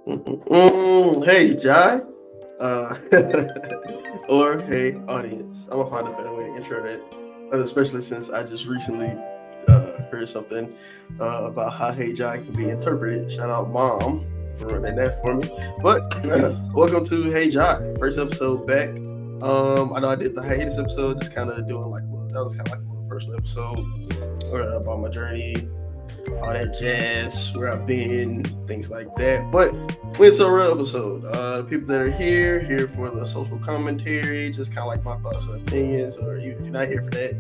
Hey, Jai. Uh, or hey, audience. I'm gonna find a better way to intro that, especially since I just recently heard something about how Hey Jai can be interpreted. Shout out, Mom, for running that for me. But welcome to Hey Jai, first episode back. I know I did the hiatus episode, just kind of doing like that was kind of like a little personal episode about my journey, all that jazz, where I've been, things like that. But we into a real episode. People that are here for the social commentary, just kind of like my thoughts and opinions, or even if you're not here for that,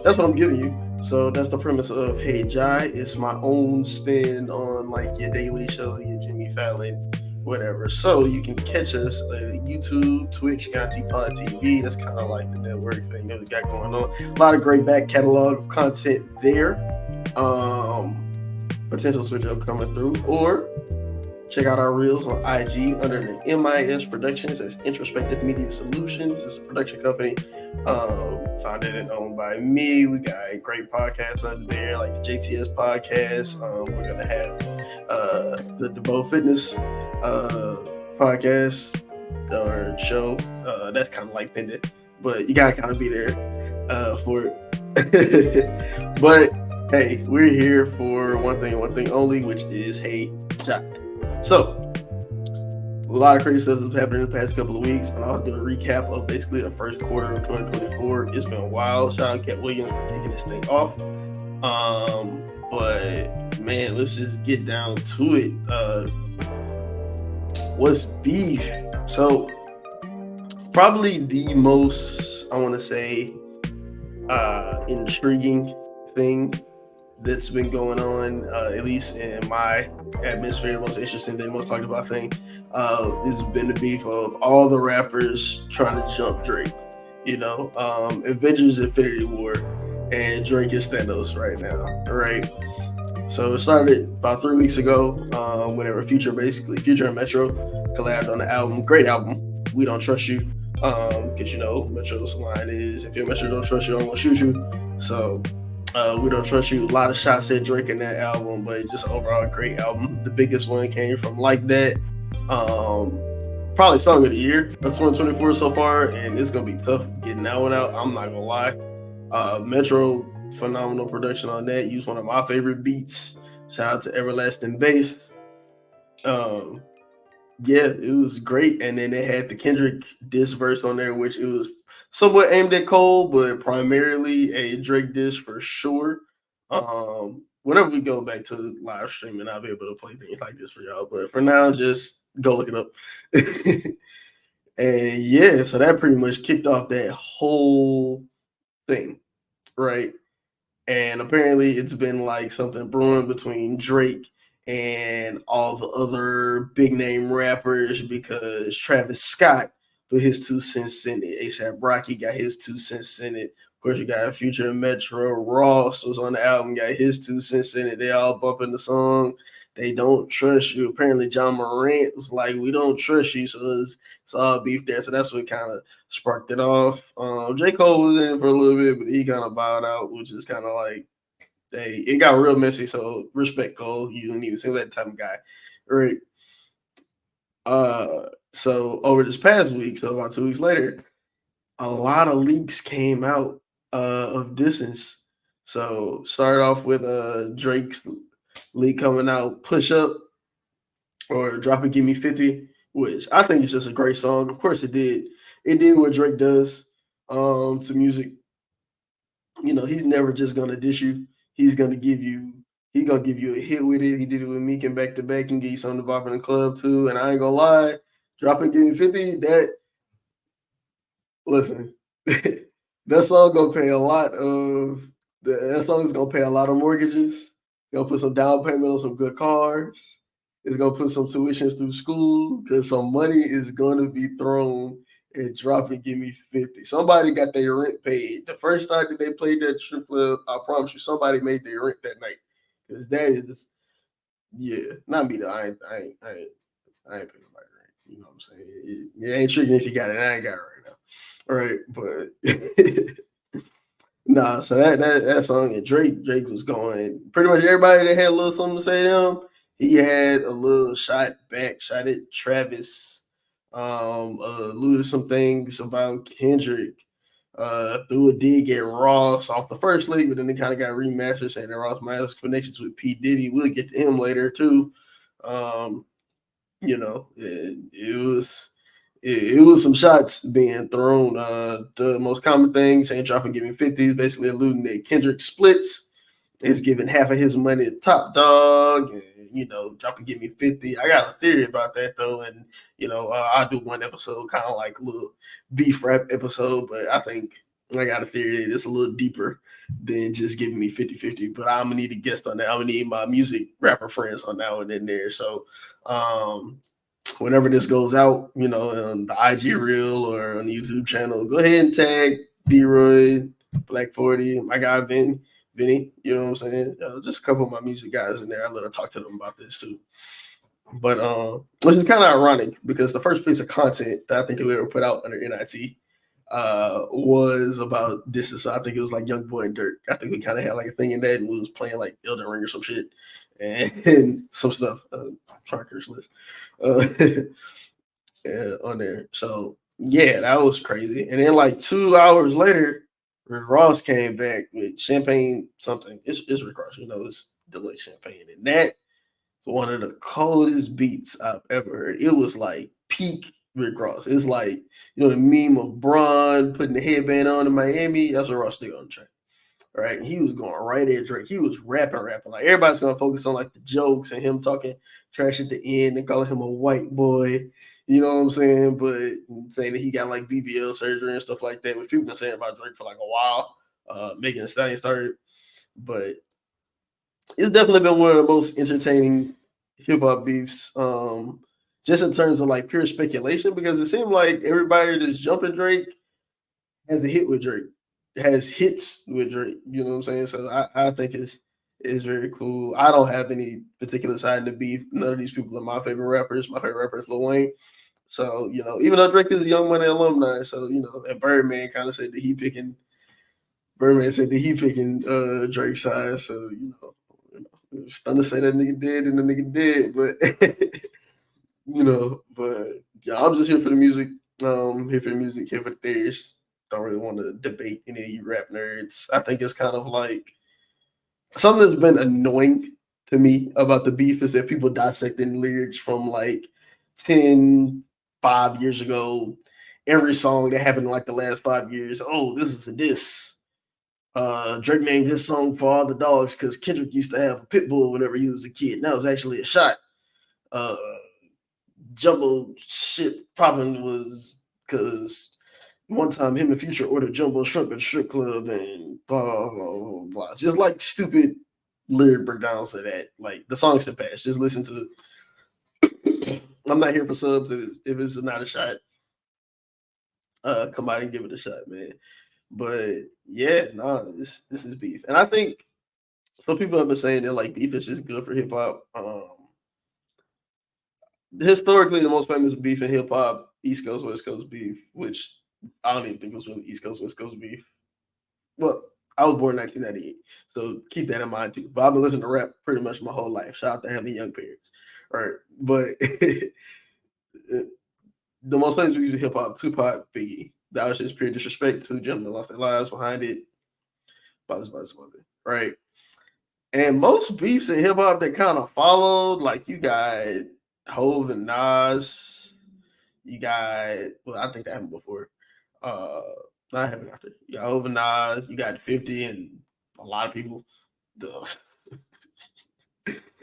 that's what I'm giving you. So that's the premise of Hey Jai. It's my own spin on like your Daily Show, your Jimmy Fallon, whatever. So you can catch us YouTube, Twitch, Pod TV. That's kind of like the network thing that we got going on. A lot of great back catalog of content there. Um, Potential switch up coming through, or check out our reels on IG under the MIS Productions. That's Introspective Media Solutions. It's a production company founded and owned by me. We got a great podcast under there, like the JTS podcast. We're gonna have the Debo Fitness podcast or show. That's kind of like pendant, but you gotta kind of be there for it. But hey, we're here for one thing only, which is Hey Jai. So, a lot of crazy stuff has happened in the past couple of weeks, and I'll do a recap of basically the first quarter of 2024. It's been wild. Shout out Cat Williams for kicking this thing off. But man, let's just get down to it. What's beef? So, probably the most, I want to say, intriguing thing that's been going on, at least in my atmosphere, the most interesting thing, most talked about thing, has been the beef of all the rappers trying to jump Drake. Avengers Infinity War, and Drake is Thanos right now, right? So it started about 3 weeks ago, whenever Future and Metro collabed on the album. Great album. We Don't Trust You. Because Metro's line is, if your Metro don't trust you, I'm gonna shoot you. So We Don't Trust You. A lot of shots at Drake in that album, but just overall great album. The biggest one came from Like That. Probably song of the year of 2024 so far, and it's gonna be tough getting that one out. I'm not gonna lie. Metro, phenomenal production on that. Used one of my favorite beats. Shout out to Everlasting Bass. Yeah, it was great. And then they had the Kendrick diss verse on there, which it was somewhat aimed at Cole, but primarily a Drake diss for sure. Whenever we go back to live streaming, I'll be able to play things like this for y'all. But for now, just go look it up. And yeah, so that pretty much kicked off that whole thing, right? And apparently it's been like something brewing between Drake and all the other big name rappers, because Travis Scott put his 2 cents in it. ASAP Rocky got his 2 cents in it. Of course, you got Future and Metro. Ross was on the album, got his 2 cents in it. They all bumping the song. They Don't Trust You. Apparently, John Morant was like, we don't trust you. So it's all beef there. So that's what kind of sparked it off. J. Cole was in it for a little bit, but he kind of bowed out, which is kind of like, hey, it got real messy. So respect, Cole. You don't even seem that type of guy, right? So over this past week, so about 2 weeks later, a lot of leaks came out of distance. So started off with Drake's leak coming out, Push Up, or Drop It, Give Me 50, which I think is just a great song. Of course it did. It did what Drake does to music. He's never just gonna dish you. He's gonna give you a hit with it. He did it with Meek and Back to Back, and give you something to bop in the club too. And I ain't gonna lie, Drop It, Give Me 50, listen, that song gonna pay a lot of that song is gonna pay a lot of mortgages. It's gonna put some down payment on some good cars. It's gonna put some tuitions through school, because some money is gonna be thrown and Drop It, Give Me 50. Somebody got their rent paid. The first night that they played that strip club, I promise you, somebody made their rent that night. Because that is, yeah, not me though. I ain't paying my rent. You know what I'm saying? It ain't tricking if you got it. I ain't got it right now. All right, but nah. So that song, and Drake was going. Pretty much everybody that had a little something to say to him, he had a little shot at Travis, alluded some things about Kendrick, threw a dig at Ross off the first league, but then they kind of got remastered saying that Ross might have connections with P. Diddy. We'll get to him later too. Um, it was some shots being thrown. The most common thing, saying drop and give me 50, is basically alluding that Kendrick splits, is giving half of his money to Top Dog, and drop and give me 50. I got a theory about that though, and I'll do one episode, kind of like a little beef rap episode, but I think I got a theory that it's a little deeper than just giving me 50-50. But I'm gonna need a guest on that. I'm gonna need my music rapper friends on that one in there. So whenever this goes out, on the IG reel or on the YouTube channel, go ahead and tag B-Roy, Black 40, my guy Vinny, you know what I'm saying? Just a couple of my music guys in there. I let her talk to them about this too. But which is kind of ironic because the first piece of content that I think we ever put out under NIT was about this. So I think it was like Young Boy and Dirt. I think we kind of had like a thing in that, and we was playing like Elden Ring or some shit and some stuff. Trying to curse list on there. So yeah, that was crazy. And then like 2 hours later, Rick Ross came back with Champagne something. It's Rick Ross, it's Deluxe Champagne, and that one of the coldest beats I've ever heard. It was like peak Rick Ross. It's like, the meme of Braun putting the headband on in Miami. That's what Ross did on the track. Right? And he was going right at Drake. He was rapping. Like everybody's gonna focus on like the jokes and him talking trash at the end and calling him a white boy. You know what I'm saying? But saying that he got like BBL surgery and stuff like that, which people been saying about Drake for like a while. Megan Thee Stallion started. But it's definitely been one of the most entertaining hip hop beefs, just in terms of like pure speculation, because it seemed like everybody that's jumping Drake has a hit with Drake, has hits with Drake. You know what I'm saying? So I think it's very cool. I don't have any particular side in the beef. None of these people are my favorite rappers. My favorite rapper is Lil Wayne. So even though Drake is a Young Money alumni, so and Birdman kind of said that he picking. Birdman said that he picking Drake's side. So it's fun to say that nigga did and the nigga did, but but yeah, I'm just here for the music. Here for the music, here for the theories. Don't really want to debate any of you rap nerds. I think it's kind of like something that's been annoying to me about the beef is that people dissecting lyrics from like 10, 5 years ago. Every song that happened in like the last 5 years. Oh, this is a diss. Drake named his song for all the dogs because Kendrick used to have a pit bull whenever he was a kid. And that was actually a shot. Jumbo shit popping was because one time him and Future ordered Jumbo shrimp at a strip club and blah, blah, blah, blah, blah. Just like stupid lyric breakdowns of that. Like the songs that pass. Just listen to I'm not here for subs if it's not a shot. Come out and give it a shot, man. But yeah, this is beef. And I think some people have been saying that like beef is just good for hip hop. Historically, the most famous beef in hip hop, East Coast, West Coast beef, which I don't even think it was really East Coast, West Coast beef. Well, I was born in 1998, so keep that in mind too. But I've been listening to rap pretty much my whole life. Shout out to having young parents, right? But the most famous beef in hip hop, Tupac, Biggie. That was just pure disrespect. Two gentlemen lost their lives behind it. Right? And most beefs in hip hop that kind of followed, like you got Hove and Nas. You got, well, I think that happened before. Not happened after. You got Hove and Nas. You got 50 and a lot of people.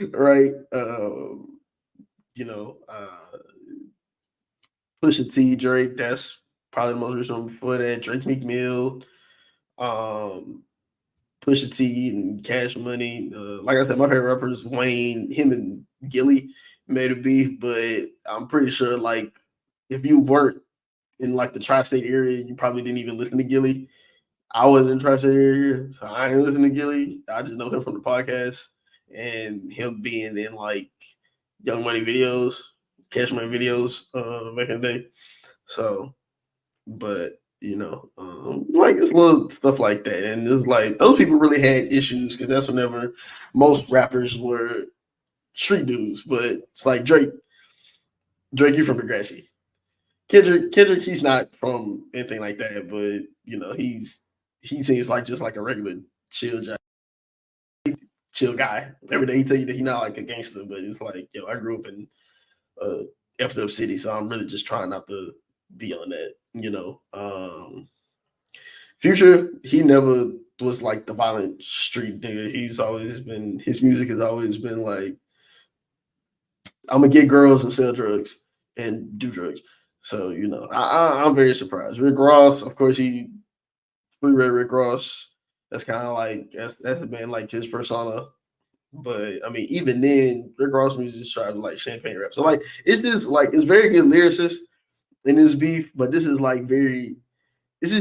Right? Pusha T, Drake. That's probably the most recent one before that. Drake, Meek Mill. Pusha T and Cash Money. Like I said, my favorite rapper is Wayne. Him and Gilly made a beef, but I'm pretty sure like if you weren't in like the tri-state area, you probably didn't even listen to Gilly. I wasn't in the tri-state area, so I ain't listening to Gilly. I just know him from the podcast and him being in like Young Money videos, Cash Money videos back in the day. So, but like it's little stuff like that, and it's like those people really had issues because that's whenever most rappers were street dudes, but it's like Drake. Drake, you from Degrassi. Kendrick, he's not from anything like that, but he seems like just like a regular chill chill guy. Every day he tell you that he's not like a gangster, but it's like, I grew up in uh effed up city, so I'm really just trying not to be on that. Future, he never was like the violent street nigga. His music has always been like, I'm gonna get girls and sell drugs and do drugs. So I'm very surprised. Rick Ross, of course, he free Rick Ross. That's kind of like that's been like his persona. But I mean, even then, Rick Ross music is trying to like champagne rap. So like, it's very good lyricist in this beef, but this is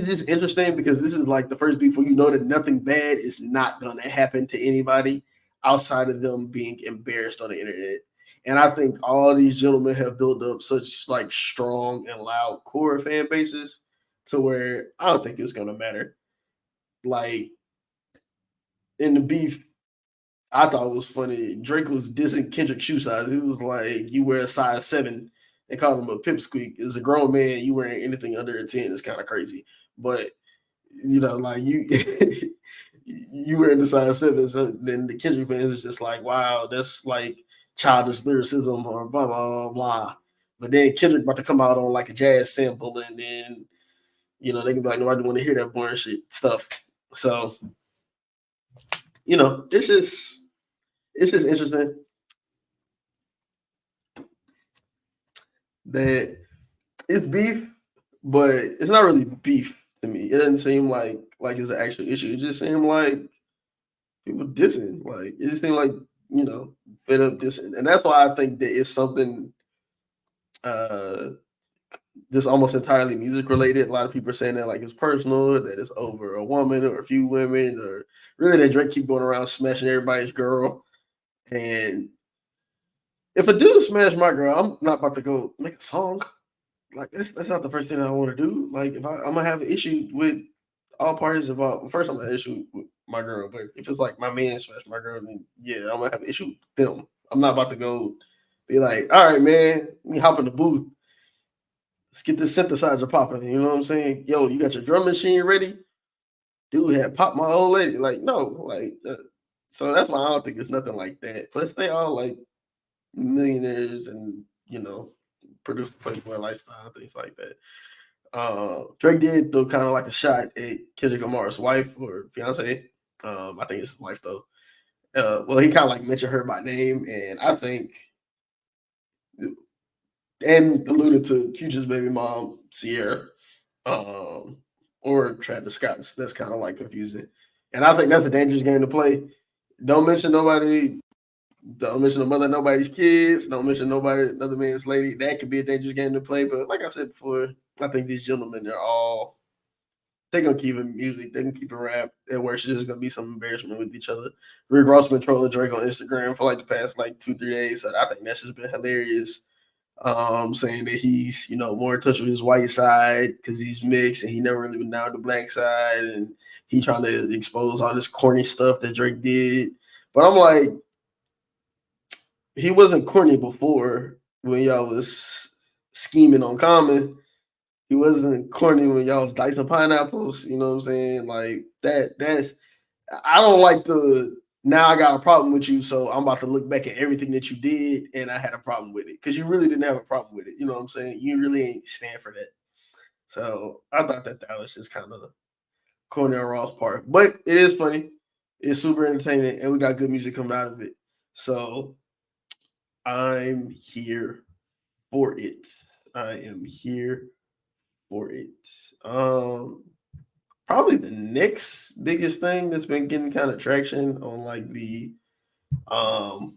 just interesting because this is like the first beef where you know that nothing bad is not gonna happen to anybody outside of them being embarrassed on the internet. And I think all these gentlemen have built up such like strong and loud core fan bases to where I don't think it's gonna matter. Like in the beef, I thought it was funny. Drake was dissing Kendrick shoe size. He was like, "You wear a size 7." They called him a pipsqueak. As a grown man, you wearing anything under a 10 is kind of crazy. But like you you wearing the size 7, so then the Kendrick fans is just like, "Wow, that's like childish lyricism," or blah blah blah. But then Kendrick about to come out on like a jazz sample, and then they can be like, "Nobody want to hear that boring shit stuff." So it's just interesting that it's beef, but it's not really beef to me. It doesn't seem like it's an actual issue. It just seemed like people dissing. Like it just seemed like fed up dissing, and that's why I think that it's something uh that's almost entirely music related. A lot of people are saying that like it's personal, that it's over a woman or a few women, or really that Drake keep going around smashing everybody's girl. And if a dude smash my girl, I'm not about to go make a song. Like that's not the first thing I want to do. Like if I'm gonna have an issue with all parties involved. First, I'm gonna have an issue with my girl, but if it's like my man smash my girl, then yeah, I'm gonna have an issue with them. I'm not about to go be like, all right, man, let me hop in the booth. Let's get this synthesizer popping. You know what I'm saying? Yo, you got your drum machine ready? Dude had popped my old lady. Like no, so that's why I don't think it's nothing like that. Plus, they all like millionaires and produce the Playboy lifestyle, things like that. Drake did throw kind of like a shot at Kendrick Lamar's wife or fiance. I think it's his wife though. Well, he kind of like mentioned her by name, and I think and alluded to Future's baby mom, Sierra, or Travis Scott's. That's kind of like confusing, and I think that's a dangerous game to play. Don't mention nobody. Don't mention the mother of nobody's kids. Don't mention nobody, another man's lady. That could be a dangerous game to play. But like I said before, I think these gentlemen, they're gonna keep it music. They can keep it rap. At worst, it's just gonna be some embarrassment with each other. Rick Ross been trolling Drake on Instagram for like the past like 2-3 days. So I think that's just been hilarious. Saying that he's more in touch with his white side because he's mixed and he never really been down with the black side, and he trying to expose all this corny stuff that Drake did. But I'm like, he wasn't corny before when y'all was scheming on Common. He wasn't corny when y'all was dicing pineapples. You know what I'm saying? Like that's I don't like the now I got a problem with you, so I'm about to look back at everything that you did and I had a problem with it. Because you really didn't have a problem with it. You know what I'm saying? You really ain't stand for that. So I thought that was just kind of corny on Ross' part. But it is funny. It's super entertaining and we got good music coming out of it. So I'm here for it. I am here for it. Probably the next biggest thing that's been getting kind of traction on like the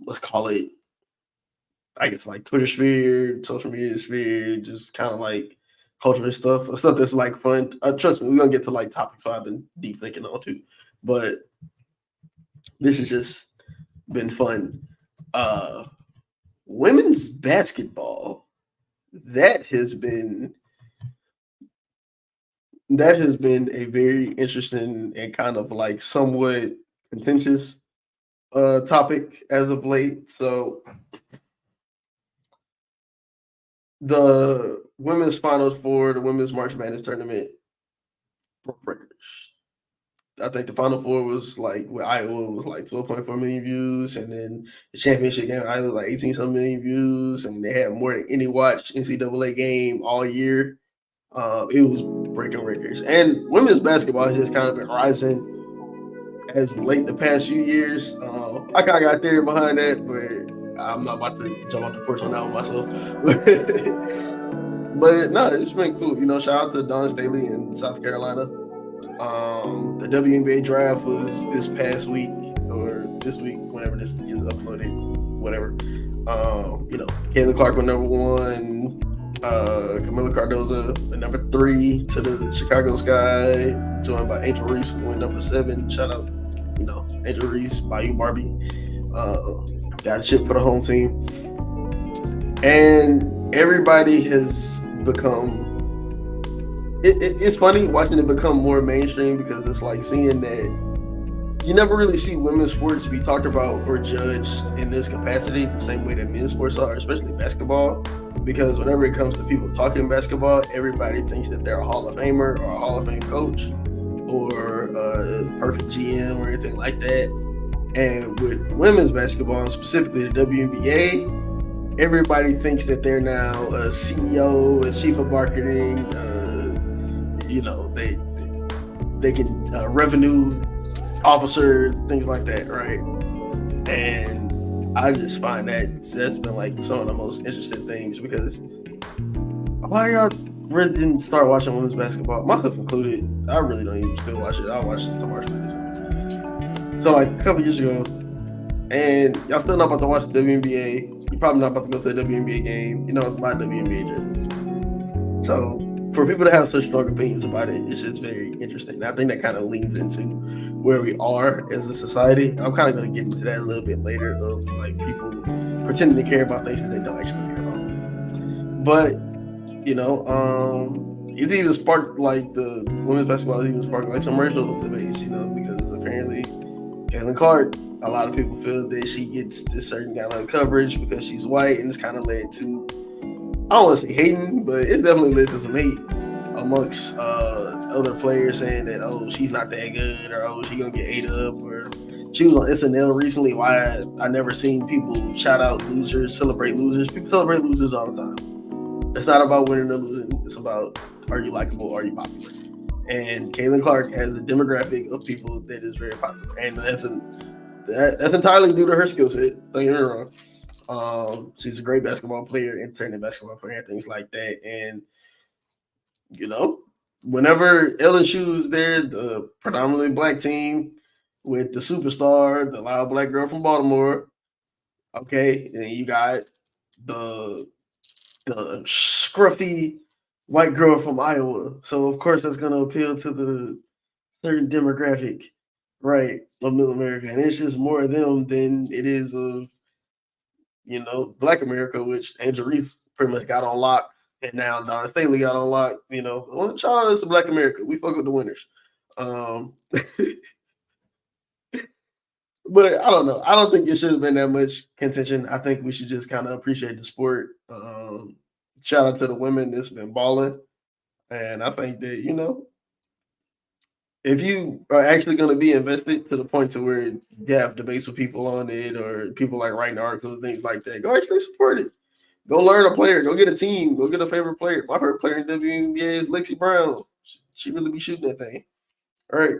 let's call it, I guess, like Twitter sphere, social media sphere, just kind of like cultural stuff that's like fun. Trust me, we're gonna get to like topics I've been deep thinking on too, but this has just been fun. Women's basketball, that has been a very interesting and kind of like somewhat contentious topic as of late. So the women's finals for the women's March Madness tournament broke records. I think the final four was like with Iowa was like 12.4 million views, and then the championship game Iowa was like 18 some million views, and they had more than any watch NCAA game all year. It was breaking records, and women's basketball has just kind of been rising as of late the past few years. I kind of got theory behind that, but I'm not about to jump off the porch on that one myself. But no, it's been cool. You know, shout out to Don Staley in South Carolina. The WNBA draft was this past week or this week, whenever this gets uploaded, whatever. You know, Caitlin Clark went number one. Camila Cardoza went number 3 to the Chicago Sky, joined by Angel Reese, who went number 7. Shout out, you know, Angel Reese, Bayou Barbie. Got a chip for the home team. And everybody has become it's funny watching it become more mainstream, because it's like seeing that you never really see women's sports be talked about or judged in this capacity the same way that men's sports are, especially basketball. Because whenever it comes to people talking basketball, everybody thinks that they're a Hall of Famer or a Hall of Fame coach or a perfect GM or anything like that. And with women's basketball, and specifically the WNBA, everybody thinks that they're now a CEO, a chief of marketing. You know, they can revenue officer, things like that, right? And I just find that's been like some of the most interesting things, because why y'all really didn't start watching women's basketball, myself included. I really don't even still watch it. I watched the March Madness. So like a couple years ago, and y'all still not about to watch the WNBA. You're probably not about to go to the WNBA game. You know, it's my WNBA jersey. So for people to have such strong opinions about it, it's just very interesting. And I think that kind of leans into where we are as a society. I'm kind of going to get into that a little bit later, of like people pretending to care about things that they don't actually care about. But you know, it's even sparked like the women's basketball. Even sparked like some racial debates. You know, because apparently Caitlin Clark, a lot of people feel that she gets this certain kind of coverage because she's white, and it's kind of led to, I don't want to say hating, but it's definitely led to some hate amongst other players, saying that, oh, she's not that good, or oh, she's gonna get ate up, or she was on SNL recently. Why I never seen people shout out losers, celebrate losers. People celebrate losers all the time. It's not about winning or losing. It's about, are you likable, are you popular? And Caitlin Clark has a demographic of people that is very popular, and that's entirely due to her skill set. Don't get me wrong. She's a great basketball player, entertaining basketball player, and things like that. And you know, whenever LSU was there, the predominantly black team with the superstar, the loud black girl from Baltimore. Okay, and you got the scruffy white girl from Iowa. So of course that's going to appeal to the certain demographic, right, of Middle America, and it's just more of them than it is of, you know, Black America, which Angel Reese pretty much got on lock, and now Don Staley got on lock. You know, well, shout out to Black America. We fuck with the winners. But I don't know. I don't think it should have been that much contention. I think we should just kind of appreciate the sport. Shout out to the women that's been balling, and I think that, you know, if you are actually going to be invested to the point to where you have debates with people on it, or people like writing articles, things like that, go actually support it. Go learn a player. Go get a team. Go get a favorite player. My favorite player in WNBA is Lexi Brown. She really be shooting that thing. All right.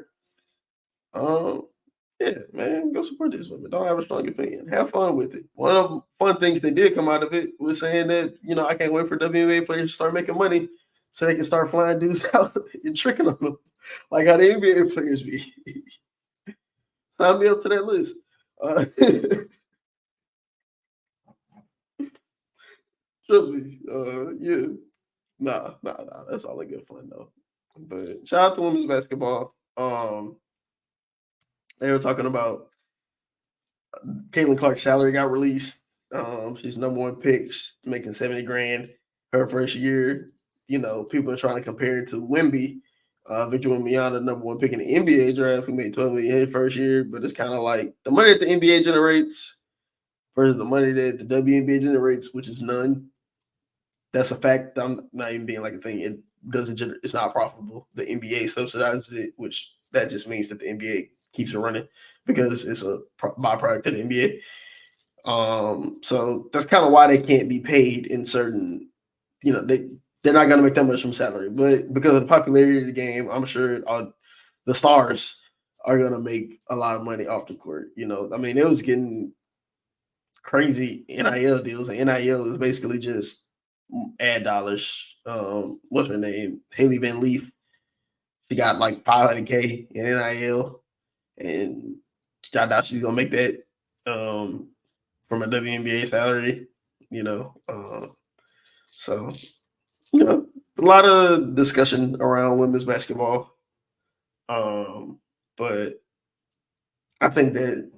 Um, yeah, man, go support these women. Don't have a strong opinion. Have fun with it. One of the fun things that did come out of it was saying that, you know, I can't wait for WNBA players to start making money so they can start flying dudes out and tricking on them, like how the NBA players be. Sign me up to that list. Trust me. Yeah. Nah. That's all in good fun though. But shout out to women's basketball. They were talking about Caitlin Clark's salary got released. She's number one pick, making 70 grand her first year. You know, people are trying to compare it to Wemby, Victor Wembanyama, number one pick in the NBA draft, who made 12 million his first year. But it's kind of like the money that the NBA generates versus the money that the WNBA generates, which is none. That's a fact. I'm not even being like a thing. It doesn't. It's not profitable. The NBA subsidizes it, which that just means that the NBA keeps it running because it's a byproduct of the NBA. So that's kind of why they can't be paid in certain. They're not gonna make that much from salary, but because of the popularity of the game, I'm sure all the stars are gonna make a lot of money off the court. I mean, it was getting crazy NIL deals, and NIL is basically just ad dollars. What's her name? Haley Van Leaf. She got like 500K in NIL, and I doubt she's gonna make that from a WNBA salary. You know, so a lot of discussion around women's basketball. But I think that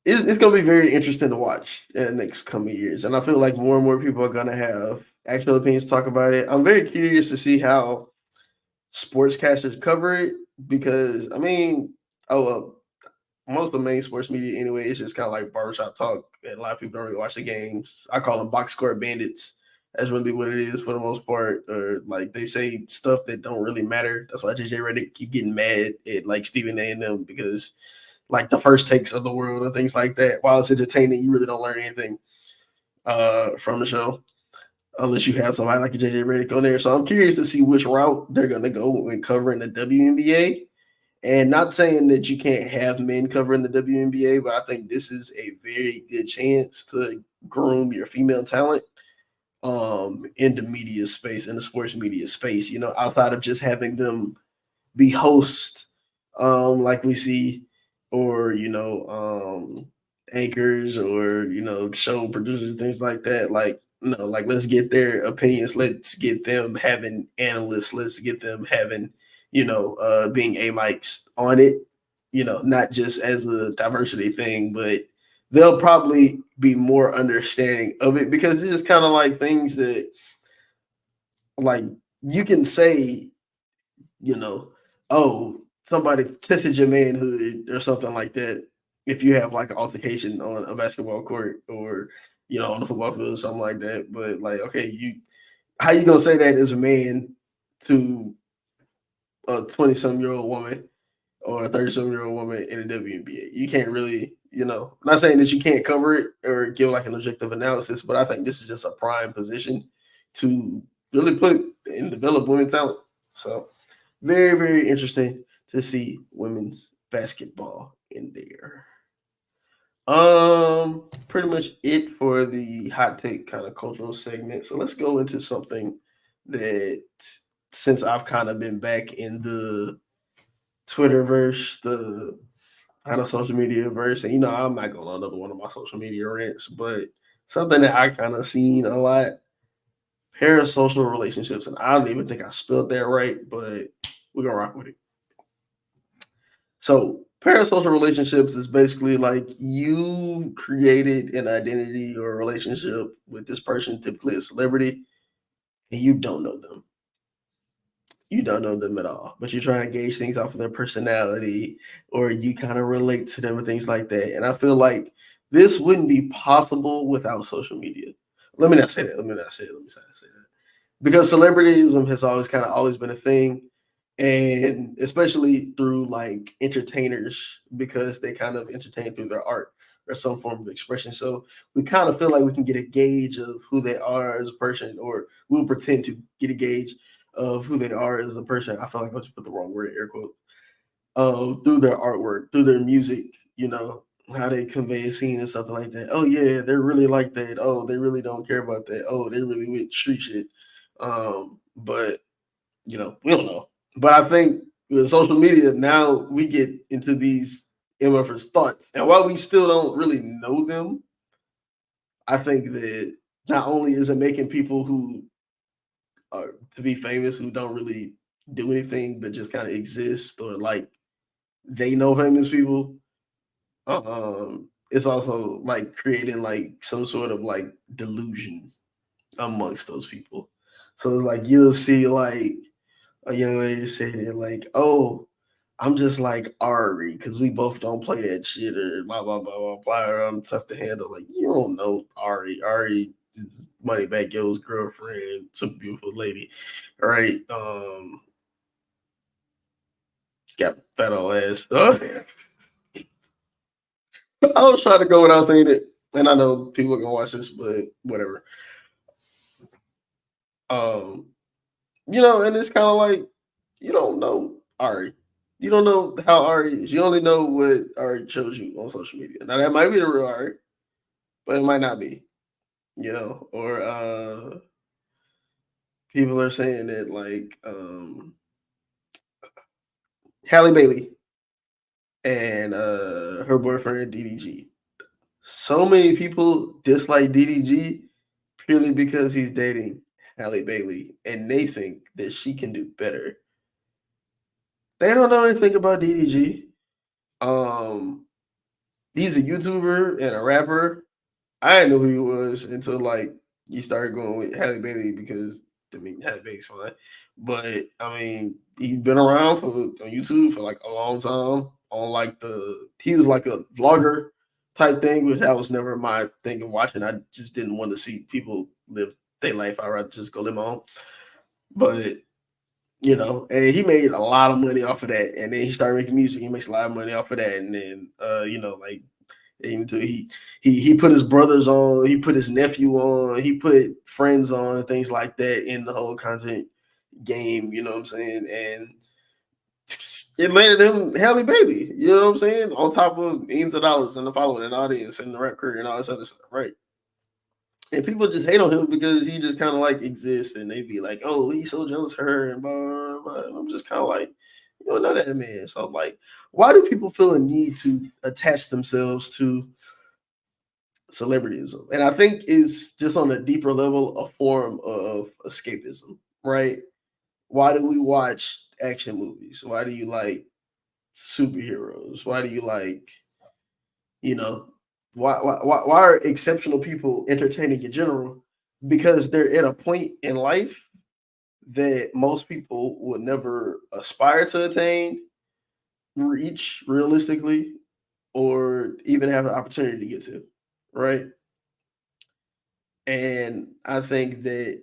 it's going to be very interesting to watch in the next coming years. And I feel like more and more people are going to have actual opinions to talk about it. I'm very curious to see how sportscasters cover it because, I mean, most of the main sports media anyway, it's just kind of like barbershop talk. And a lot of people don't really watch the games. I call them box score bandits. That's really what it is for the most part. Or like they say stuff that don't really matter. That's why JJ Redick keep getting mad at like Stephen A and them because like the first takes of the world and things like that. While it's entertaining, you really don't learn anything from the show unless you have somebody like a JJ Redick on there. So I'm curious to see which route they're going to go when covering the WNBA. And not saying that you can't have men covering the WNBA, but I think this is a very good chance to groom your female talent in the media space, in the sports media space, outside of just having them be hosts like we see, or anchors, or show producers, things like that. Like like let's get their opinions, let's get them having analysts, let's get them having being a mics on it, not just as a diversity thing, but they'll probably be more understanding of it because it's just kind of like things that like you can say, oh, somebody tested your manhood or something like that. If you have like an altercation on a basketball court or on the football field or something like that, but like, okay, how you gonna say that as a man to a 20-some-year-old woman or a 30-some-year-old woman in the WNBA? You can't really, I'm not saying that you can't cover it or give like an objective analysis, but I think this is just a prime position to really put and develop women talent. So very, very interesting to see women's basketball in there. Pretty much it for the hot take kind of cultural segment. So let's go into something that since I've kind of been back in the Twitterverse, the kind of social media verse, and I'm not going on another one of my social media rants, but something that I kind of seen a lot, parasocial relationships, and I don't even think I spelled that right, but we're gonna rock with it. So parasocial relationships is basically like you created an identity or a relationship with this person, typically a celebrity, and you don't know them. You don't know them at all, but you're trying to gauge things off of their personality, or you kind of relate to them and things like that. And I feel like this wouldn't be possible without social media. Let me not say that. Let me not say it. Let me not say that. Because celebrityism has always been a thing, and especially through like entertainers, because they kind of entertain through their art or some form of expression. So we kind of feel like we can get a gauge of who they are as a person, or we'll pretend to get a gauge of who they are as a person. I feel like I just put the wrong word, air quote, through their artwork, through their music, how they convey a scene and something like that. Oh yeah, they're really like that. Oh, they really don't care about that. Oh, they really with street shit. But we don't know. But I think with social media now we get into these MFers thoughts, and while we still don't really know them, I think that not only is it making people who are to be famous who don't really do anything but just kind of exist, or like they know famous people, it's also like creating like some sort of like delusion amongst those people. So it's like you'll see like a young lady said it like, "Oh, I'm just like Ari because we both don't play that shit or blah blah blah blah blah. Or I'm tough to handle." Like you don't know Ari. Ari is Moneybag Yo's girlfriend, some beautiful lady, all right? Got fat old ass. I was trying to go without saying it, and I know people are gonna watch this, but whatever. Um, and it's kind of like you don't know Ari. You don't know how Ari is. You only know what Ari shows you on social media. Now that might be the real Ari, but it might not be. Or people are saying that like Halle Bailey and her boyfriend DDG. So many people dislike DDG purely because he's dating Halle Bailey, and they think that she can do better. They don't know anything about DDG. Um, he's a YouTuber and a rapper. I didn't know who he was until like you started going with Halle Bailey because I mean Halle Bailey's fine, but I mean he's been around on YouTube for like a long time. On like he was like a vlogger type thing, which that was never my thing of watching. I just didn't want to see people live their life. I'd rather just go live my own. But and he made a lot of money off of that, and then he started making music. He makes a lot of money off of that, and then like into he put his brothers on, he put his nephew on, he put friends on, things like that in the whole content game. You know what I'm saying? And it landed him Halle Bailey. You know what I'm saying? On top of millions of dollars and the following and audience and the rap career and all this other stuff, right? And people just hate on him because he just kind of like exists, and they be like, "Oh, he's so jealous of her," and blah blah blah. And I'm just kind of like, you don't know that man. So like, why do people feel a need to attach themselves to celebrityism? And I think it's just on a deeper level a form of escapism, right? Why do we watch action movies? Why do you like superheroes? Why do you like, you know, why are exceptional people entertaining in general? Because they're at a point in life that most people would never aspire to attain, reach realistically, or even have the opportunity to get to, right? And I think that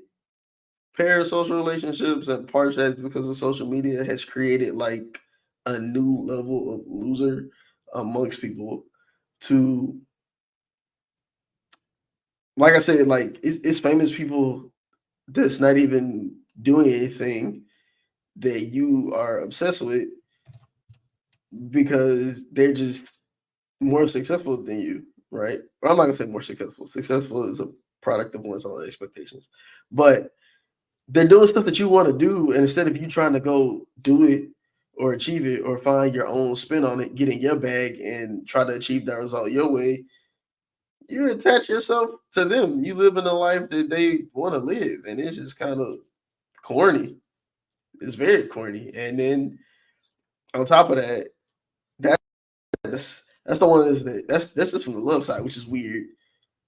parasocial relationships and parts of that because of social media has created like a new level of loser amongst people to like I said, like it's famous people that's not even doing anything that you are obsessed with because they're just more successful than you, right? Well, I'm not gonna say more successful. Successful is a product of one's own expectations, but they're doing stuff that you want to do, and instead of you trying to go do it or achieve it or find your own spin on it, get in your bag and try to achieve that result your way, you attach yourself to them. You live in a life that they want to live, and it's just kind of corny. It's very corny. And then on top of that, that's the one that's just from the love side, which is weird.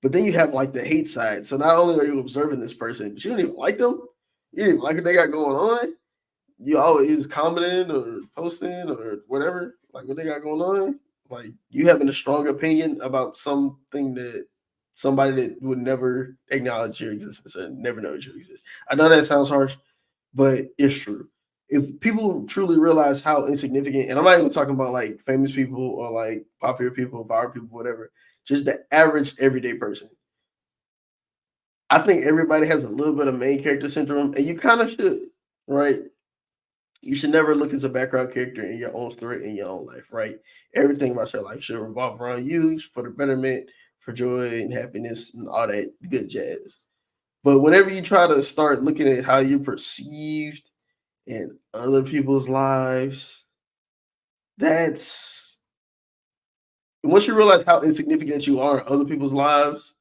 But then you have like the hate side. So not only are you observing this person, but you don't even like them. You didn't like what they got going on. You always commenting or posting or whatever, like what they got going on. Like you having a strong opinion about something that somebody that would never acknowledge your existence and never know you exist. I know that sounds harsh, but it's true. If people truly realize how insignificant, and I'm not even talking about like famous people or like popular people, viral people, whatever, just the average everyday person. I think everybody has a little bit of main character syndrome, and you kind of should, right? You should never look as a background character in your own story in your own life, right? Everything about your life should revolve around you for the betterment, for joy and happiness and all that good jazz. But whenever you try to start looking at how you're perceived in other people's lives, that's once you realize how insignificant you are in other people's lives,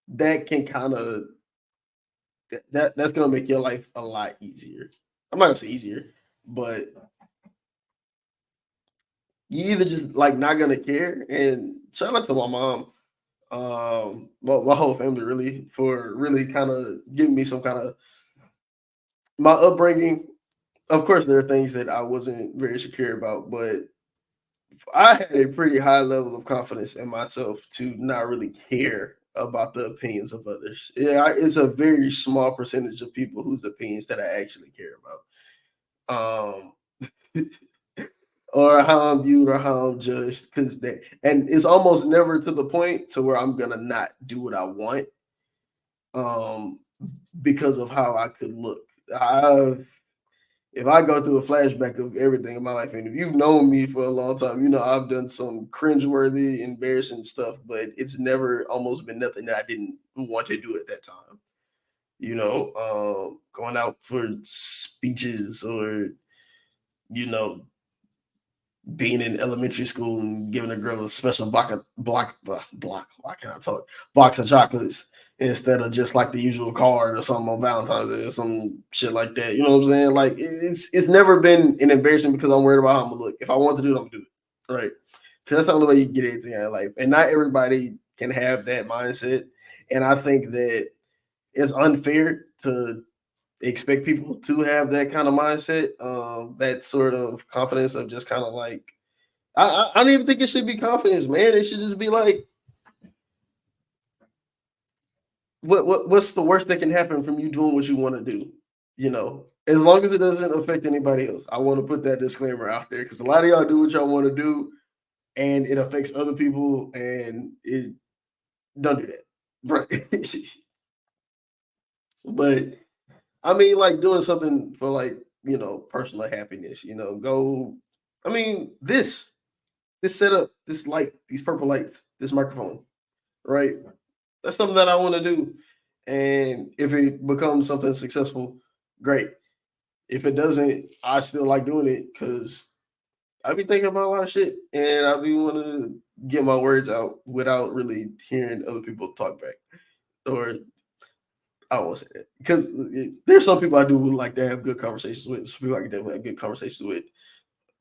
that can kind of that's gonna make your life a lot easier. I'm not gonna say easier, but you either just like not gonna care. And shout out to my mom, well, my whole family really for really kind of giving me some kind of my upbringing. of course, there are things that I wasn't very secure about, but I had a pretty high level of confidence in myself to not really care about the opinions of others. Yeah, it's a very small percentage of people whose opinions that I actually care about. Or how I'm viewed or how I'm judged. Because that, and it's almost never to the point to where I'm gonna not do what I want, um, because of how I could look. I If I go through a flashback of everything in my life, and if you've known me for a long time, you know I've done some cringeworthy, embarrassing stuff, but it's never almost been nothing that I didn't want to do at that time. Going out for speeches or you know being in elementary school and giving a girl a special why can't I talk, box of chocolates instead of just like the usual card or something on Valentine's Day or some shit like that. You know what I'm saying? Like it's never been an embarrassing because I'm worried about how I'm gonna look. If I want to do it, I'm gonna do it. Right. Because that's the only way you get anything out of life. And not everybody can have that mindset. And I think that it's unfair to expect people to have that kind of mindset, that sort of confidence of just kind of like I don't even think it should be confidence, man. It should just be like, what's the worst that can happen from you doing what you want to do? As long as it doesn't affect anybody else. I want to put that disclaimer out there because a lot of y'all do what y'all want to do, and it affects other people, and it don't do that, right? But I mean, like doing something for like personal happiness. Go. I mean, this setup, this light, these purple lights, this microphone, right? That's something that I want to do. And if it becomes something successful, great. If it doesn't, I still like doing it because I be thinking about a lot of shit and I be want to get my words out without really hearing other people talk back. Or I don't want to say that because there's some people I do like to have good conversations with. Some people I can definitely have good conversations with.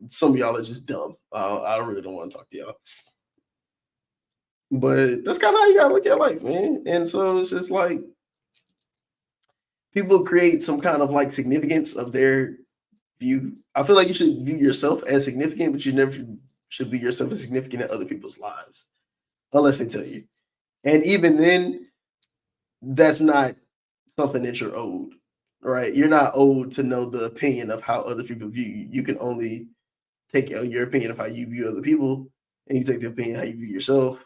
Some of y'all are just dumb. I really don't want to talk to y'all. But that's kind of how you gotta look at life, man. And so it's just like people create some kind of like significance of their view. I feel like you should view yourself as significant, but you never should view yourself as significant in other people's lives, unless they tell you. And even then, that's not something that you're owed, right? You're not owed to know the opinion of how other people view you. You can only take your opinion of how you view other people, and you take the opinion of how you view yourself,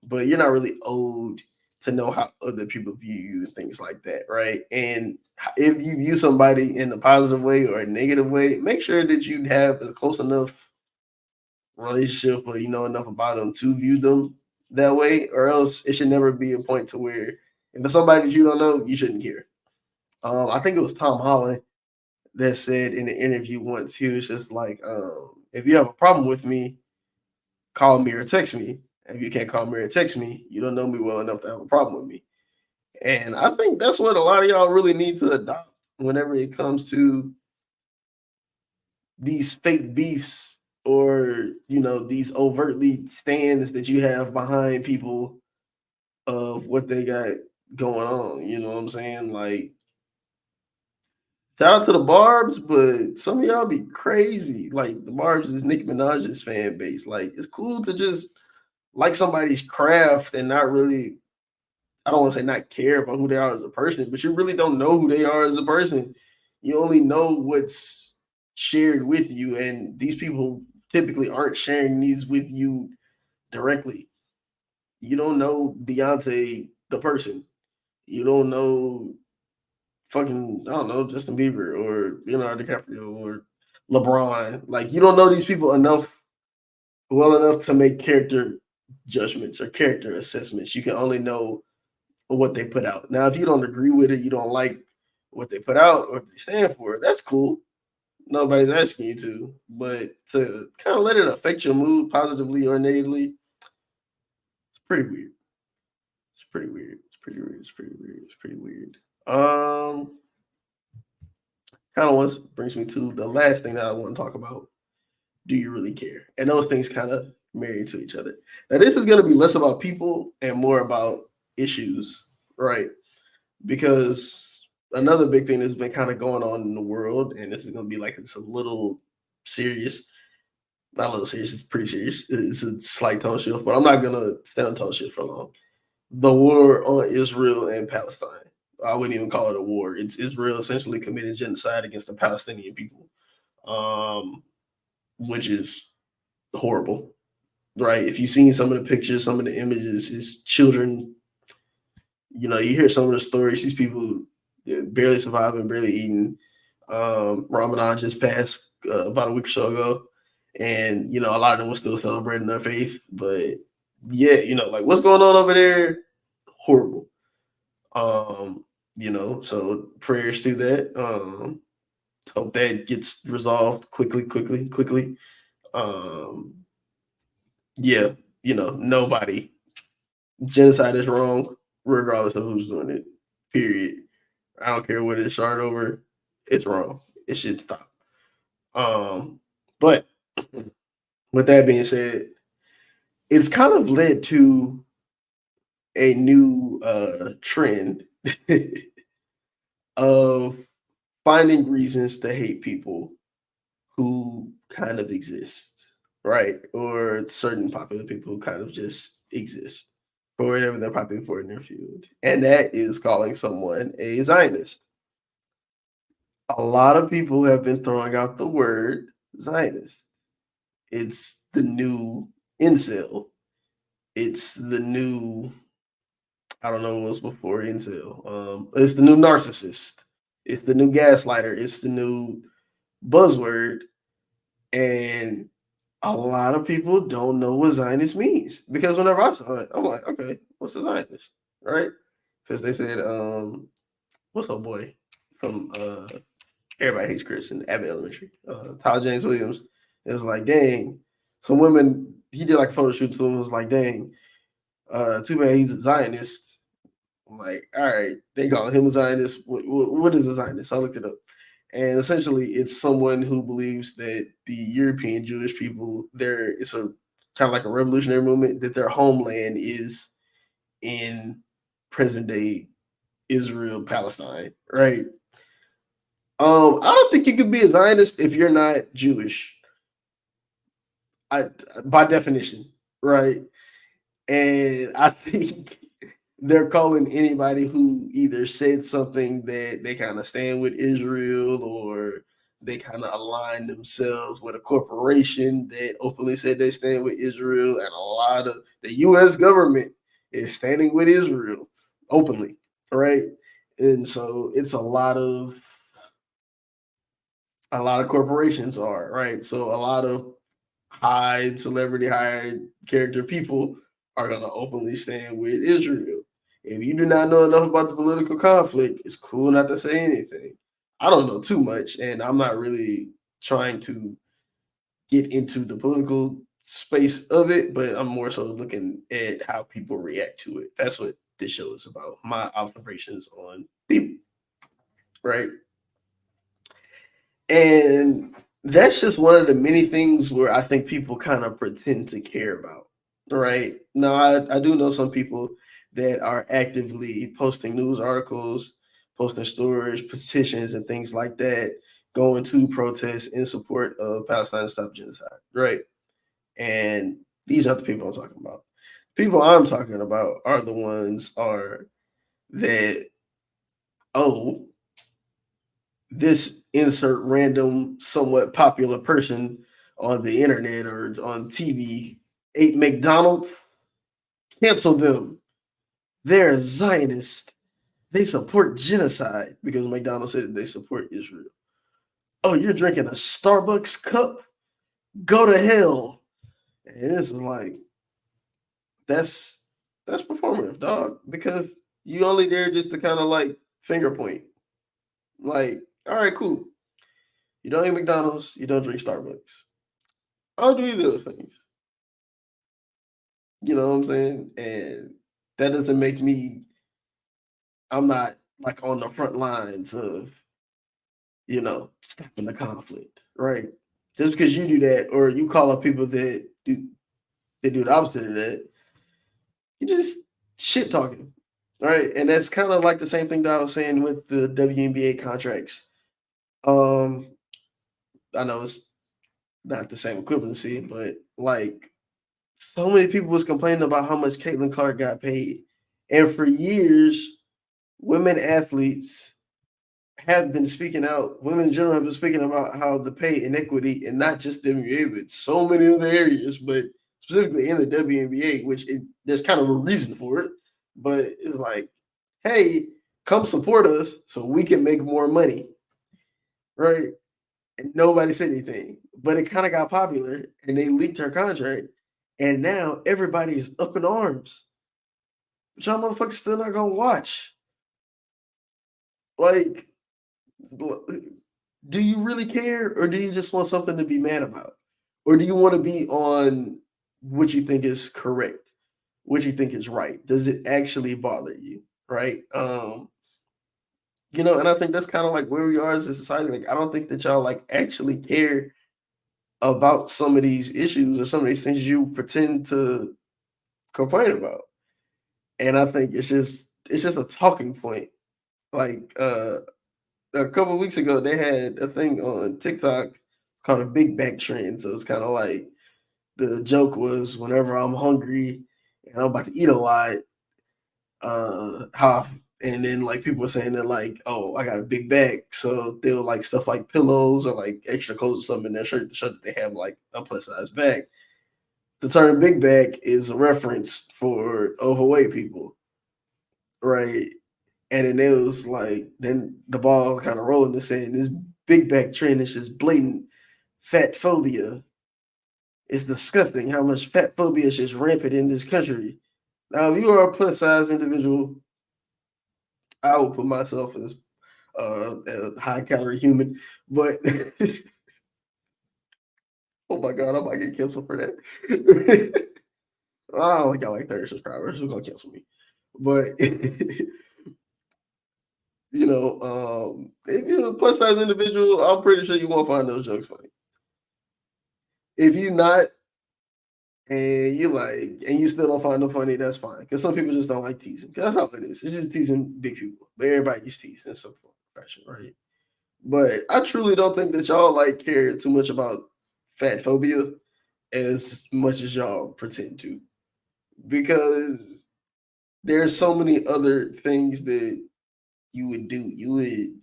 but you're not really owed to know how other people view you and things like that, right? And if you view somebody in a positive way or a negative way, make sure that you have a close enough relationship or you know enough about them to view them that way, or else it should never be a point to where if it's somebody that you don't know, you shouldn't care. I think it was Tom Holland that said in an interview once, he was just like, if you have a problem with me, call me or text me. If you can't call me or text me, you don't know me well enough to have a problem with me. And I think that's what a lot of y'all really need to adopt whenever it comes to these fake beefs or these overtly stands that you have behind people of what they got going on. You know what I'm saying? Like, shout out to the Barb's, but some of y'all be crazy. Like the Barb's is Nicki Minaj's fan base. Like it's cool to just like somebody's craft and not really, I don't want to say not care about who they are as a person, but you really don't know who they are as a person. You only know what's shared with you, and these people typically aren't sharing these with you directly. You don't know Beyonce, the person. You don't know fucking, I don't know, Justin Bieber or Leonardo DiCaprio or LeBron. Like, you don't know these people well enough to make character judgments or character assessments. You can only know what they put out. Now, if you don't agree with it, you don't like what they put out or what they stand for, that's cool. Nobody's asking you to. But to kind of let it affect your mood positively or negatively, it's pretty weird. It's pretty weird. It's pretty weird. It's pretty weird. It's pretty weird. Kind of what brings me to the last thing that I want to talk about. Do you really care? And those things kind of marry to each other. Now, this is going to be less about people and more about issues, right? Because another big thing that's been kind of going on in the world, and this is going to be like it's a little serious. Not a little serious, it's pretty serious. It's a slight tone shift, but I'm not going to stay on tone shift for long. The war on Israel and Palestine. I wouldn't even call it a war. It's Israel essentially committing genocide against the Palestinian people, um, which is horrible, right? If you've seen some of the pictures, some of the images, it's children. You hear some of the stories. These people barely surviving, barely eating. Ramadan just passed about a week or so ago, and a lot of them were still celebrating their faith. But yeah, like what's going on over there? Horrible. So prayers to that. Hope that gets resolved quickly. Um, yeah, nobody. Genocide is wrong, regardless of who's doing it. Period. I don't care what it's started over. It's wrong. It should stop. But with that being said, it's kind of led to a new trend of finding reasons to hate people who kind of exist, right? Or certain popular people who kind of just exist for whatever they're popular for in their field. And that is calling someone a Zionist. A lot of people have been throwing out the word Zionist. It's the new incel. It's the new, I don't know what was before incel. It's the new narcissist. It's the new gaslighter. It's the new buzzword. And a lot of people don't know what Zionist means because whenever I saw it, I'm like, okay, what's a Zionist, right? Because they said, what's up, boy from Everybody Hates Chris in Abbott Elementary, Tyler James Williams. It was like, dang, some women. He did like a photo shoot to him. It was like, dang, too bad he's a Zionist. I'm like, all right, they calling him a Zionist. What is a Zionist? So I looked it up. And essentially, it's someone who believes that the European Jewish people, it's a kind of like a revolutionary movement, that their homeland is in present day Israel, Palestine, right? I don't think you could be a Zionist if you're not Jewish, by definition, right? And I think they're calling anybody who either said something that they kind of stand with Israel or they kind of align themselves with a corporation that openly said they stand with Israel, and a lot of the U.S. government is standing with Israel openly, right? And so it's a lot of corporations are, right? So a lot of celebrity high character people are going to openly stand with Israel. If you do not know enough about the political conflict, it's cool not to say anything. I don't know too much, and I'm not really trying to get into the political space of it, but I'm more so looking at how people react to it. That's what this show is about. My observations on people, right? And that's just one of the many things where I think people kind of pretend to care about. Right. Now, I do know some people that are actively posting news articles, posting stories, petitions, and things like that, going to protests in support of Palestine Stop Genocide. Right. And these are the people I'm talking about. People I'm talking about are the ones that, oh, this insert random, somewhat popular person on the internet or on TV ate McDonald's, cancel them. They're Zionist. They support genocide because McDonald's said they support Israel. Oh, you're drinking a Starbucks cup? Go to hell. And it's like that's performative, dog, because you only there just to kind of like finger point. Like, all right, cool. You don't eat McDonald's, you don't drink Starbucks. I don't do either of those things. You know what I'm saying? And that doesn't make me, I'm not like on the front lines of, stopping the conflict, right? Just because you do that or you call up people that do the opposite of that, you just shit talking. right? And that's kind of like the same thing that I was saying with the WNBA contracts. Um, I know it's not the same equivalency, but like so many people was complaining about how much Caitlin Clark got paid, and for years, women athletes have been speaking out. Women in general have been speaking about how the pay inequity, and not just WNBA, but so many other areas, but specifically in the WNBA, which there's kind of a reason for it. But it's like, hey, come support us so we can make more money, right? And nobody said anything. But it kind of got popular, and they leaked her contract, and now everybody is up in arms. But y'all motherfuckers still not gonna watch. Like, do you really care, or do you just want something to be mad about, or do you want to be on what you think is correct, what you think is right? Does it actually bother you, right? And I think that's kind of like where we are as a society. Like, I don't think that y'all like actually care about some of these issues or some of these things you pretend to complain about. And I think it's just a talking point. Like a couple of weeks ago, they had a thing on TikTok called a big back trend. So it's kind of like the joke was whenever I'm hungry and I'm about to eat a lot, how and then like people were saying that like, oh, I got a big bag, so they'll like stuff like pillows or like extra clothes or something in their shirt to show that they have like a plus size bag. The term big bag is a reference for overweight people, right? And then it was like, then the ball kind of rolling and saying this big back trend is just blatant fat phobia. It's disgusting how much fat phobia is just rampant in this country. Now, if you are a plus size individual, I would put myself as a high calorie human, but oh my god, I might get canceled for that. I only got like 30 subscribers. Who's gonna cancel me? But if you're a plus size individual, I'm pretty sure you won't find those jokes funny. If you're not, and you still don't find them funny, that's fine. Because some people just don't like teasing. 'Cause that's how it is. It's just teasing big people. But everybody gets teased in some form of fashion, right? But I truly don't think that y'all like care too much about fat phobia as much as y'all pretend to. Because there's so many other things that you would do. You would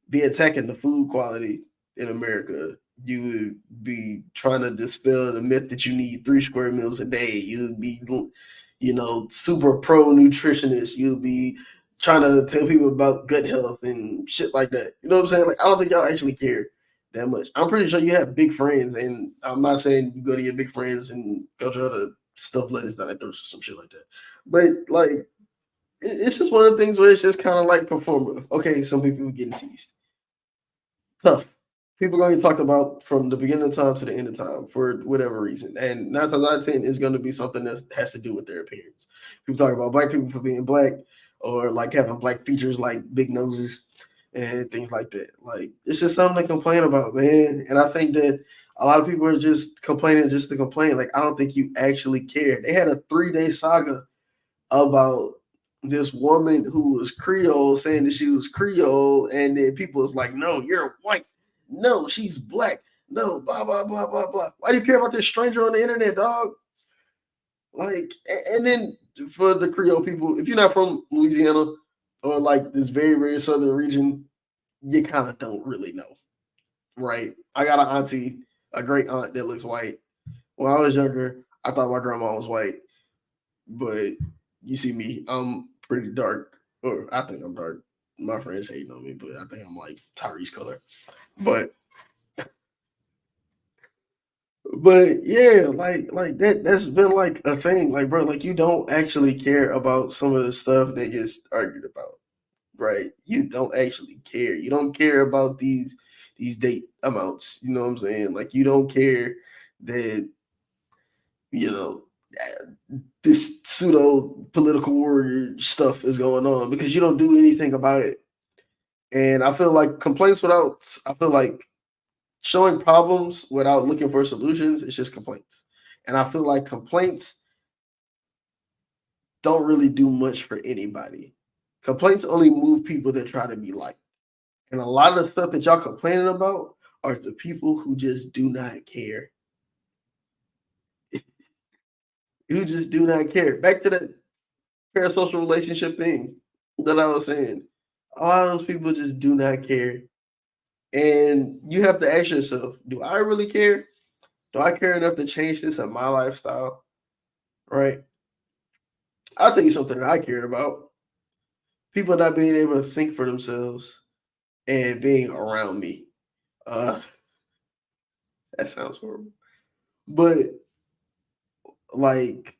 be attacking the food quality in America. You would be trying to dispel the myth that you need 3 square meals a day. You'd be, super pro nutritionist. You'll be trying to tell people about gut health and shit like that. You know what I'm saying? Like, I don't think y'all actually care that much. I'm pretty sure you have big friends, and I'm not saying you go to your big friends and go try to stuff lettuce down their throats or some shit like that. But like, it's just one of the things where it's just kind of like performative. Okay, some people getting teased. Tough. People gonna get talked about from the beginning of time to the end of time for whatever reason, and 9 times out of 10 is going to be something that has to do with their appearance. People talk about black people for being black or like having black features like big noses and things like that. Like, it's just something to complain about, man. And I think that a lot of people are just complaining just to complain. Like, I don't think you actually care. They had a 3-day saga about this woman who was Creole saying that she was Creole, and then people was like, "No, you're white. No, she's black. No, blah blah blah blah blah." Why do you care about this stranger on the internet, dog? Like, and then for the Creole people, if you're not from Louisiana or like this very very southern region, you kind of don't really know, right? I got an auntie, a great aunt that looks white. When I was younger, I thought my grandma was white. But you see me, I'm pretty dark, or I think I'm dark. My friends hating on me, but I think I'm like Tyrese color. But yeah, like that's been like a thing. Like, bro, like you don't actually care about some of the stuff that gets argued about, right? You don't actually care. You don't care about these date amounts. You know what I'm saying? Like, you don't care that you know this pseudo political warrior stuff is going on because you don't do anything about it. And I feel like showing problems without looking for solutions is just complaints. And I feel like complaints don't really do much for anybody. Complaints only move people that try to be liked. And a lot of the stuff that y'all complaining about are the people who just do not care. Who just do not care. Back to that parasocial relationship thing that I was saying. A lot of those people just do not care. And you have to ask yourself, do I really care? Do I care enough to change this in my lifestyle? Right? I'll tell you something that I cared about. People not being able to think for themselves and being around me. Uh that sounds horrible. But like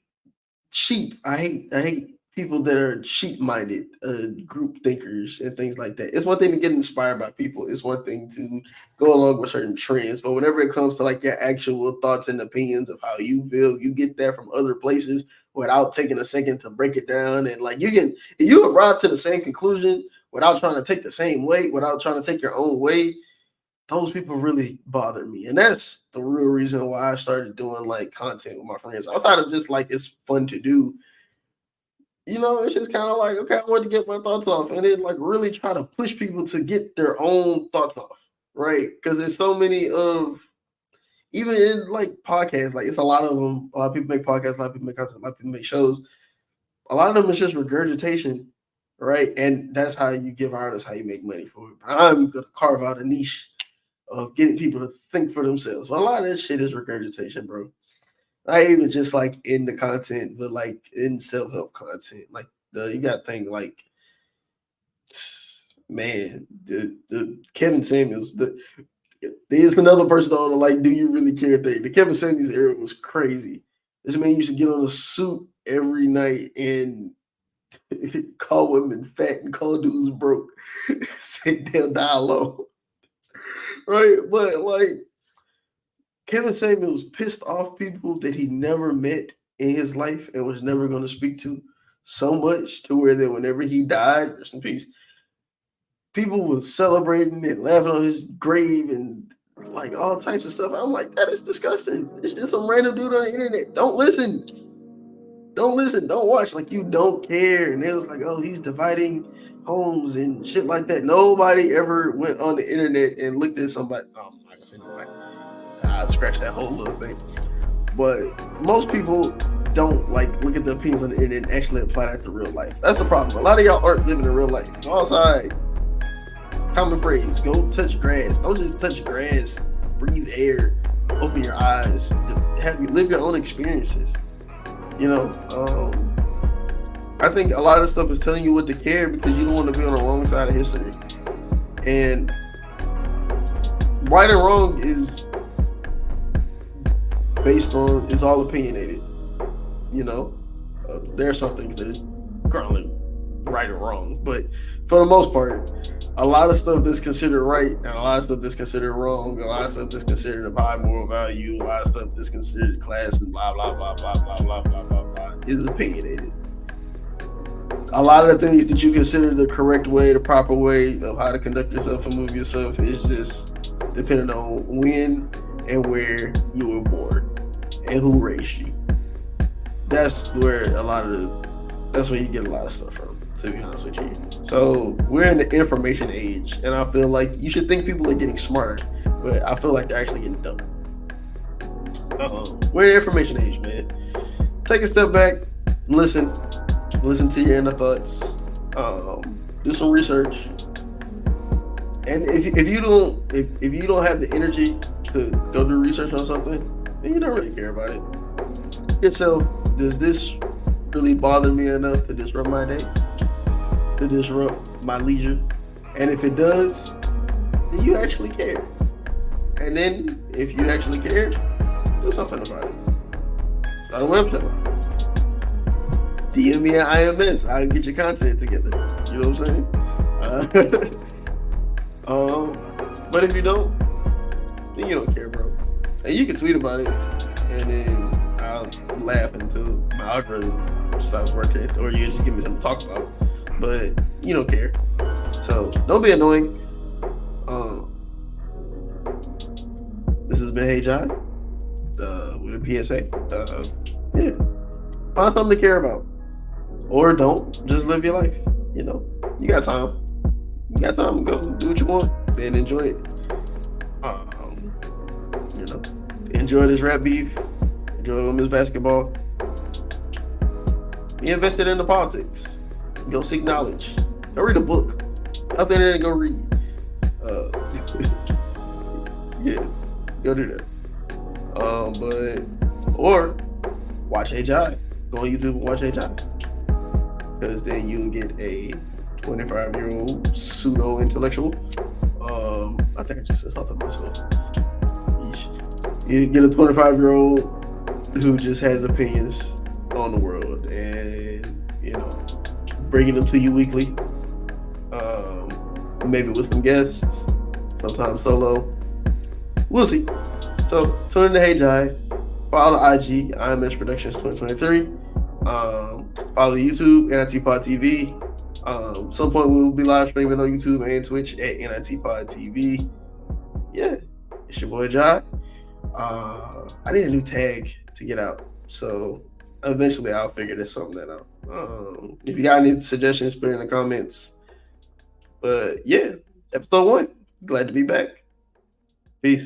sheep, I hate people that are sheep minded, group thinkers and things like that. It's one thing to get inspired by people. It's one thing to go along with certain trends. But whenever it comes to like your actual thoughts and opinions of how you feel, you get that from other places without taking a second to break it down. And like you arrive to the same conclusion without trying to take the same way, without trying to take your own way. Those people really bother me. And that's the real reason why I started doing like content with my friends. Outside of just like it's fun to do, it's just kind of like, okay, I want to get my thoughts off. And then like really try to push people to get their own thoughts off. Right. Because there's so many of even in like podcasts, like it's a lot of them. A lot of people make podcasts, a lot of people make content, a lot of people make shows. A lot of them is just regurgitation, right? And that's how you give artists how you make money for it. But I'm gonna carve out a niche of getting people to think for themselves. But a lot of that shit is regurgitation, bro. Not even just like in the content, but like in self-help content. Like you got things like, man, the Kevin Samuels. There's another person on the like, do you really care thing? The Kevin Samuels era was crazy. This man used to get on a suit every night and call women fat and call dudes broke. Say they'll die alone. Right? But like Kevin Samuels pissed off people that he never met in his life and was never going to speak to so much to where that whenever he died, rest in peace, people were celebrating and laughing on his grave and like all types of stuff. I'm like, that is disgusting. It's just some random dude on the internet. Don't listen. Don't listen. Don't watch. Like you don't care. And it was like, oh, he's dividing homes and shit like that. Nobody ever went on the internet and looked at somebody. Oh, I'm not gonna say nobody. I'd scratch that whole little thing. But most people don't like look at the opinions on the internet and actually apply that to real life. That's the problem. A lot of y'all aren't living in real life. Go outside. Common phrase, go touch grass. Don't just touch grass. Breathe air. Open your eyes. Live your own experiences. I think a lot of stuff is telling you what to care because you don't want to be on the wrong side of history. And right and wrong is it's all opinionated. There are some things that is currently right or wrong, but for the most part, a lot of stuff that's considered right and a lot of stuff that's considered wrong, a lot of stuff that's considered of high moral value, a lot of stuff that's considered class and blah blah blah blah blah blah blah blah blah is opinionated. A lot of the things that you consider the correct way, the proper way of how to conduct yourself and move yourself is just depending on when and where you were born and who raised you. That's where that's where you get a lot of stuff from, to be honest with you. So we're in the information age, and I feel like you should think people are getting smarter, but I feel like they're actually getting dumb. We're in the information age, man. Take a step back, listen to your inner thoughts, do some research, and if you don't have the energy to go do research on something, then you don't really care about it. Yourself, does this really bother me enough to disrupt my day, to disrupt my leisure? And if it does, then you actually care. And then if you actually care, do something about it. Start a website. DM me at IMS. I'll get your content together. You know what I'm saying? But if you don't, then you don't care, bro. And you can tweet about it, and then I'll laugh until my algorithm stops working, or you just give me something to talk about. But you don't care, so don't be annoying. This has been Hey Jai with a PSA. Find something to care about, or don't. Just live your life. You got time. You got time to go do what you want and enjoy it. Um, you know, enjoy this rap beef. Enjoy women's basketball. Be invested in the politics. Go seek knowledge. Go read a book. Out there and go read. Uh, yeah, go do that. Or watch HI. Go on YouTube and watch HI. Because then you'll get a 25-year-old pseudo intellectual. I think I just said something myself. You get a 25-year-old who just has opinions on the world, and bringing them to you weekly. Maybe with some guests, sometimes solo. We'll see. So tune in to Hey Jai. Follow IG IMS Productions 2023. Follow YouTube NIT Pod TV. Some point we'll be live streaming on YouTube and Twitch at NIT Pod TV. Yeah, it's your boy Jai. I need a new tag to get out, so eventually I'll figure this something out. If you got any suggestions, put it in the comments. But yeah, episode 1. Glad to be back. Peace.